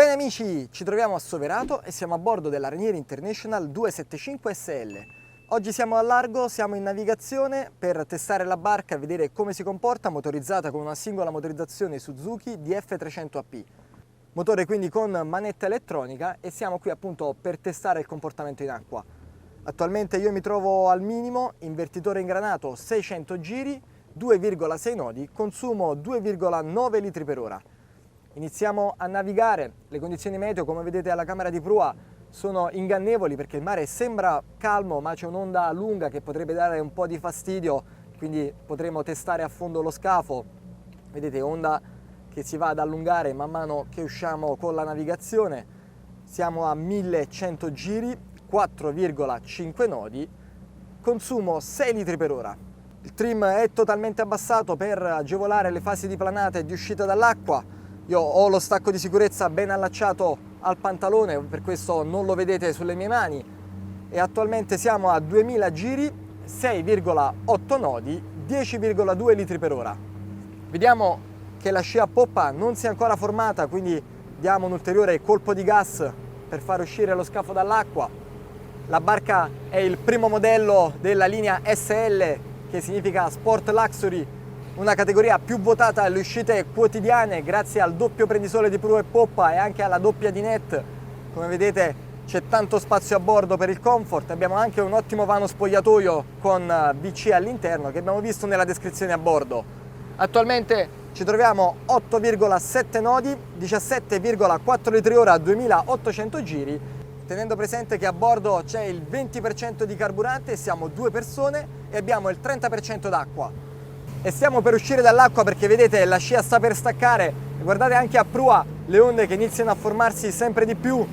Bene amici, ci troviamo a Soverato e siamo a bordo della Rainieri International 275 SL. Oggi siamo al largo, siamo in navigazione per testare la barca e vedere come si comporta, motorizzata con una singola motorizzazione Suzuki DF300AP. Motore quindi con manetta elettronica e siamo qui appunto per testare il comportamento in acqua. Attualmente io mi trovo al minimo, invertitore ingranato 600 giri, 2,6 nodi, consumo 2,9 litri per ora. Iniziamo a navigare, le condizioni meteo come vedete alla camera di prua sono ingannevoli perché il mare sembra calmo ma c'è un'onda lunga che potrebbe dare un po' di fastidio, quindi potremo testare a fondo lo scafo. Vedete onda che si va ad allungare man mano che usciamo con la navigazione. Siamo a 1100 giri, 4,5 nodi, consumo 6 litri per ora. Il trim è totalmente abbassato per agevolare le fasi di planata e di uscita dall'acqua. Io ho lo stacco di sicurezza ben allacciato al pantalone, per questo non lo vedete sulle mie mani, e attualmente siamo a 2000 giri, 6,8 nodi, 10,2 litri per ora. Vediamo che la scia a poppa non si è ancora formata, quindi diamo un ulteriore colpo di gas per far uscire lo scafo dall'acqua. La barca è il primo modello della linea SL, che significa Sport Luxury, una categoria più votata alle uscite quotidiane grazie al doppio prendisole di prua e poppa e anche alla doppia dinette. Come vedete c'è tanto spazio a bordo per il comfort, abbiamo anche un ottimo vano spogliatoio con WC all'interno che abbiamo visto nella descrizione a bordo. Attualmente ci troviamo 8,7 nodi, 17,4 litri ora a 2800 giri, tenendo presente che a bordo c'è il 20% di carburante, siamo 2 persone e abbiamo il 30% d'acqua. E stiamo per uscire dall'acqua perché vedete la scia sta per staccare e guardate anche a prua le onde che iniziano a formarsi sempre di più,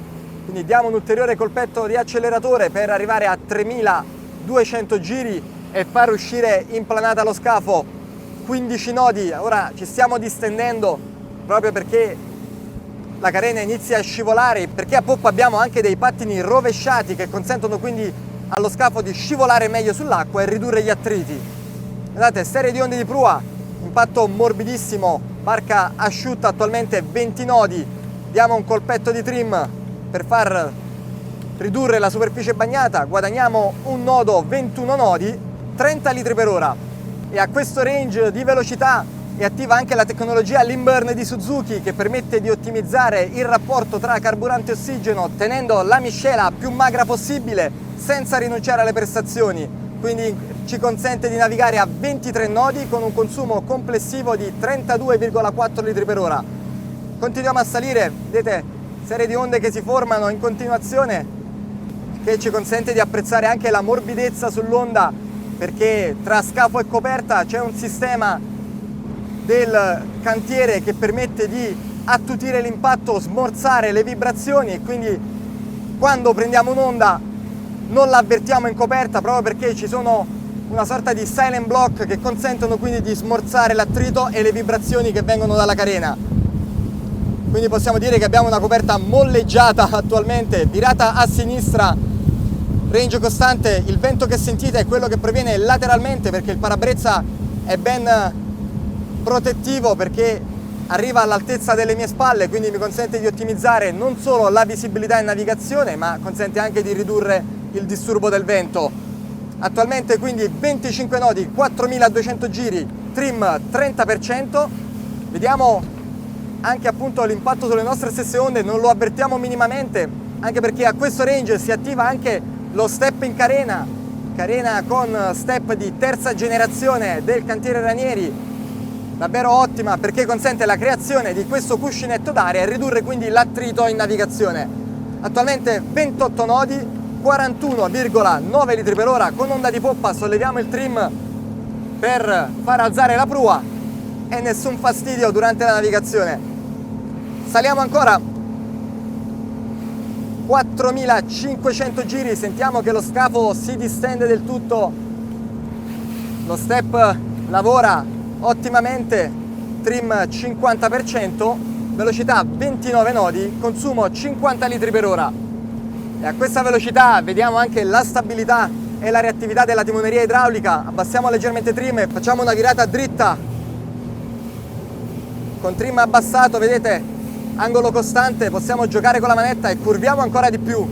quindi diamo un ulteriore colpetto di acceleratore per arrivare a 3200 giri e far uscire in planata lo scafo. 15 nodi, ora ci stiamo distendendo proprio perché la carena inizia a scivolare, perché a poppa abbiamo anche dei pattini rovesciati che consentono quindi allo scafo di scivolare meglio sull'acqua e ridurre gli attriti. Guardate, serie di onde di prua, impatto morbidissimo, barca asciutta, attualmente 20 nodi, diamo un colpetto di trim per far ridurre la superficie bagnata, guadagniamo un nodo, 21 nodi, 30 litri per ora. E a questo range di velocità è attiva anche la tecnologia Lean Burn di Suzuki che permette di ottimizzare il rapporto tra carburante e ossigeno tenendo la miscela più magra possibile senza rinunciare alle prestazioni. Quindi ci consente di navigare a 23 nodi con un consumo complessivo di 32,4 litri per ora. Continuiamo a salire, vedete serie di onde che si formano in continuazione che ci consente di apprezzare anche la morbidezza sull'onda perché tra scafo e coperta c'è un sistema del cantiere che permette di attutire l'impatto, smorzare le vibrazioni e quindi quando prendiamo un'onda non la avvertiamo in coperta proprio perché ci sono una sorta di silent block che consentono quindi di smorzare l'attrito e le vibrazioni che vengono dalla carena. Quindi possiamo dire che abbiamo una coperta molleggiata attualmente, virata a sinistra, range costante. Il vento che sentite è quello che proviene lateralmente perché il parabrezza è ben protettivo perché arriva all'altezza delle mie spalle, quindi mi consente di ottimizzare non solo la visibilità in navigazione ma consente anche di ridurre il disturbo del vento. Attualmente quindi 25 nodi, 4200 giri, trim 30%. Vediamo anche appunto l'impatto sulle nostre stesse onde, non lo avvertiamo minimamente, anche perché a questo range si attiva anche lo step in carena con step di terza generazione del cantiere Rainieri, davvero ottima perché consente la creazione di questo cuscinetto d'aria e ridurre quindi l'attrito in navigazione. Attualmente 28 nodi, 41,9 litri per ora con onda di poppa, solleviamo il trim per far alzare la prua e nessun fastidio durante la navigazione. Saliamo ancora, 4500 giri, sentiamo che lo scafo si distende del tutto, lo step lavora ottimamente, trim 50%, velocità 29 nodi, consumo 50 litri per ora. E a questa velocità vediamo anche la stabilità e la reattività della timoneria idraulica. Abbassiamo leggermente trim e facciamo una virata dritta con trim abbassato, vedete angolo costante, possiamo giocare con la manetta e curviamo ancora di più,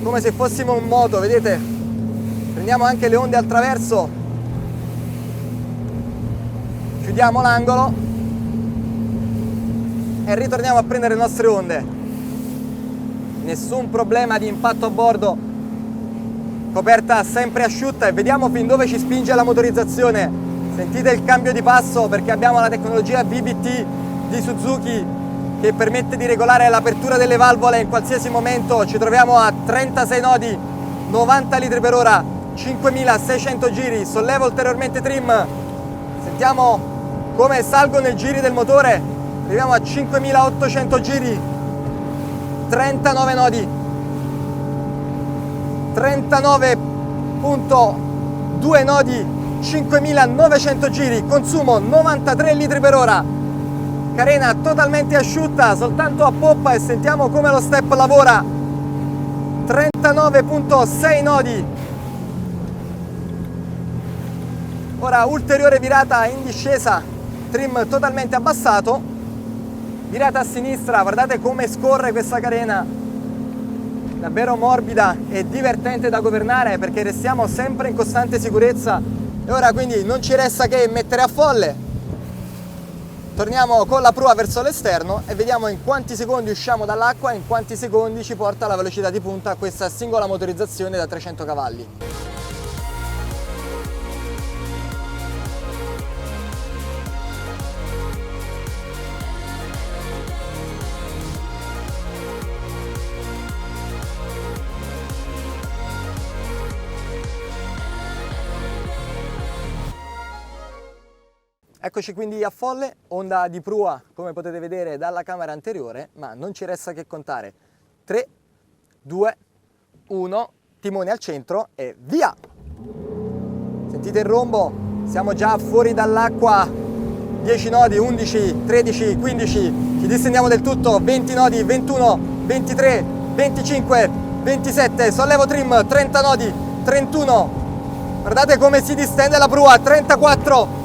come se fossimo in moto, vedete? Prendiamo anche le onde al traverso, chiudiamo l'angolo e ritorniamo a prendere le nostre onde. Nessun problema di impatto a bordo, coperta sempre asciutta, e vediamo fin dove ci spinge la motorizzazione. Sentite il cambio di passo, perché abbiamo la tecnologia VBT di Suzuki che permette di regolare l'apertura delle valvole in qualsiasi momento. Ci troviamo a 36 nodi, 90 litri per ora, 5600 giri. Sollevo ulteriormente trim, sentiamo come salgono i giri del motore, arriviamo a 5800 giri, 39 nodi, 39.2 nodi, 5900 giri, consumo 93 litri per ora. Carena totalmente asciutta, soltanto a poppa, e sentiamo come lo step lavora. 39.6 nodi. Ora ulteriore virata in discesa, trim totalmente abbassato, virata a sinistra, guardate come scorre questa carena, davvero morbida e divertente da governare, perché restiamo sempre in costante sicurezza. E ora quindi non ci resta che mettere a folle. Torniamo con la prua verso l'esterno e vediamo in quanti secondi usciamo dall'acqua e in quanti secondi ci porta la velocità di punta questa singola motorizzazione da 300 cavalli. Eccoci quindi a folle, onda di prua come potete vedere dalla camera anteriore, ma non ci resta che contare. 3, 2, 1, timone al centro e via! Sentite il rombo, siamo già fuori dall'acqua, 10 nodi, 11, 13, 15, ci distendiamo del tutto, 20 nodi, 21, 23, 25, 27, sollevo trim, 30 nodi, 31, guardate come si distende la prua, 34,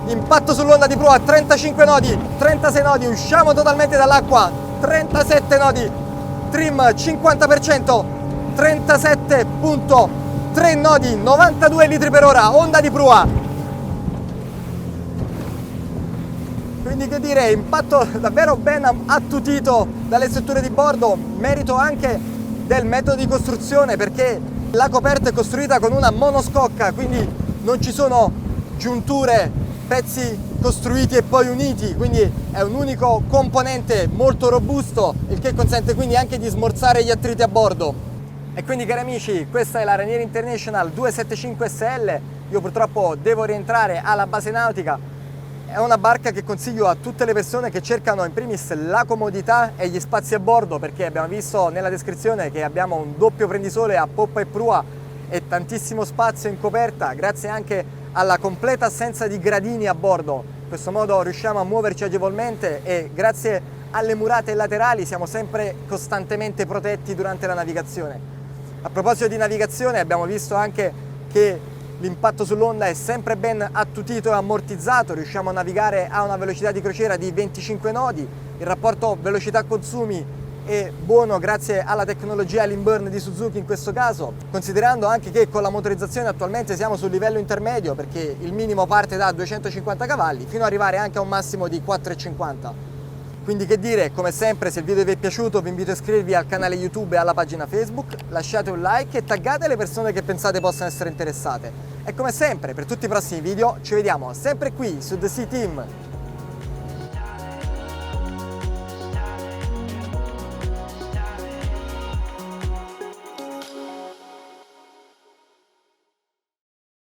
impatto sull'onda di prua, 35 nodi, 36 nodi, usciamo totalmente dall'acqua, 37 nodi, trim 50%, 37.3 nodi, 92 litri per ora, onda di prua. Quindi che dire, impatto davvero ben attutito dalle strutture di bordo, merito anche del metodo di costruzione, perché la coperta è costruita con una monoscocca, quindi non ci sono giunture, pezzi costruiti e poi uniti, quindi è un unico componente molto robusto, il che consente quindi anche di smorzare gli attriti a bordo. E quindi cari amici, questa è la Rainier International 275 SL. Io purtroppo devo rientrare alla base nautica. È una barca che consiglio a tutte le persone che cercano in primis la comodità e gli spazi a bordo, perché abbiamo visto nella descrizione che abbiamo un doppio prendisole a poppa e prua e tantissimo spazio in coperta, grazie anche alla completa assenza di gradini a bordo. In questo modo riusciamo a muoverci agevolmente e grazie alle murate laterali siamo sempre costantemente protetti durante la navigazione. A proposito di navigazione, abbiamo visto anche che l'impatto sull'onda è sempre ben attutito e ammortizzato, riusciamo a navigare a una velocità di crociera di 25 nodi, il rapporto velocità-consumi è buono grazie alla tecnologia Lean Burn di Suzuki in questo caso, considerando anche che con la motorizzazione attualmente siamo sul livello intermedio, perché il minimo parte da 250 cavalli fino ad arrivare anche a un massimo di 450. Quindi che dire, come sempre, se il video vi è piaciuto vi invito a iscrivervi al canale YouTube e alla pagina Facebook, lasciate un like e taggate le persone che pensate possano essere interessate. E come sempre, per tutti i prossimi video ci vediamo sempre qui su The Sea Team.